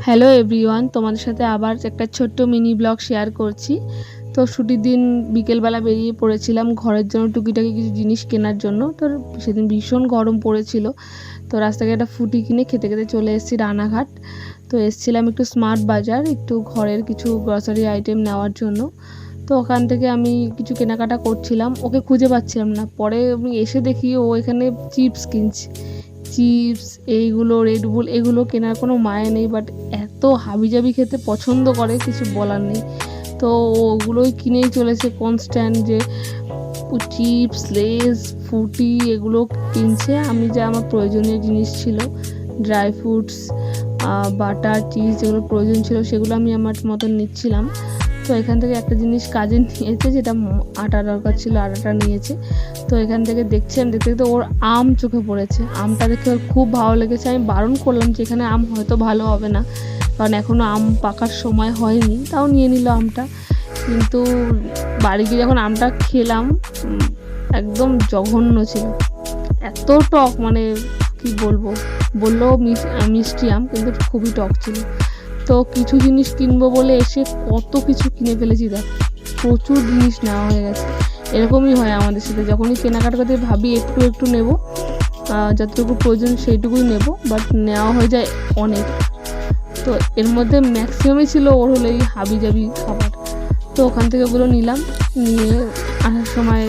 Hello everyone, তোমাদের সাথে আবার একটা ছোট্ট মিনি ব্লগ শেয়ার করছি। তো ছুটির দিন বিকেলবেলা বেরিয়ে পড়েছিলাম ঘরের জন্য টুকিটাকি কিছু জিনিস কেনার জন্য। তো সেদিন ভীষণ গরম পড়েছিল, তো রাস্তা থেকে একটা ফুটি কিনে খেতে খেতে চলে এসেছি রানাঘাট। তো এসেছিলাম একটু স্মার্ট বাজার, একটু ঘরের কিছু গ্রসারি আইটেম নেওয়ার জন্য। তো ওখান থেকে আমি কিছু কেনাকাটা করছিলাম, ওকে খুঁজে পাচ্ছিলাম না। পরে আমি এসে দেখি ও এখানে চিপস কিনছে। চিপস এইগুলো, রেড বুল এগুলো কেনার কোনো মায়া নেই, বাট এত হাবিজাবি খেতে পছন্দ করে কিছু বলার নেই। তো ওগুলোই কিনেই চলেছে কনস্ট্যান্ট, যে চিপস, লেস, ফ্রুটি এগুলো কিনছে। আমি যা আমার প্রয়োজনীয় জিনিস ছিল, ড্রাই ফ্রুটস, বাটার, চিজ যেগুলো প্রয়োজন ছিল সেগুলো আমি আমার মতন নিচ্ছিলাম। তো এখান থেকে একটা জিনিস কাজে নিয়েছে, যেটা আটা দরকার ছিল, আটাটা নিয়েছে। তো এখান থেকে দেখতে দেখতে ওর আম চোখে পড়েছে। আমটা দেখে ওর খুব ভালো লেগেছে। আমি বারণ করলাম যে এখানে আম হয়তো ভালো হবে না, কারণ এখনও আম পাকার সময় হয়নি, তাও নিয়ে নিল আমটা। কিন্তু বাড়ি গিয়ে যখন আমটা খেলাম, একদম জঘন্য ছিল, এত টক, মানে কি বলবো, বললেও মিষ্টি আম কিন্তু খুবই টক ছিল। তো কিছু জিনিস কিনবো বলে এসে কত কিছু কিনে ফেলেছি, দেখ প্রচুর জিনিস নেওয়া হয়ে গেছে। এরকমই হয় আমাদের সাথে, যখনই কেনাকাটা করতে ভাবি একটু একটু নেব, যতটুকু প্রয়োজন সেইটুকুই নেব, বাট নেওয়া হয়ে যায় অনেক। তো এর মধ্যে ম্যাক্সিমামই ছিল ওর হলো এই হাবিজাবি খাবার। তো ওখান থেকে ওগুলো নিলাম, নিয়ে আসার সময়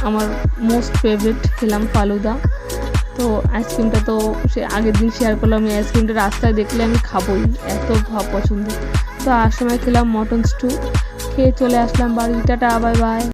আমার মোস্ট ফেভারিট খেলাম ফালুদা। তো আইসক্রিমটা তো সে আগের দিন শেয়ার করলাম, এই আইসক্রিমটা রাস্তায় দেখলে আমি খাবোই, এত পছন্দ। তো আসার সময় খেলাম মটন স্টু, খেয়ে চলে আসলাম বাড়ি। Tata, bye bye.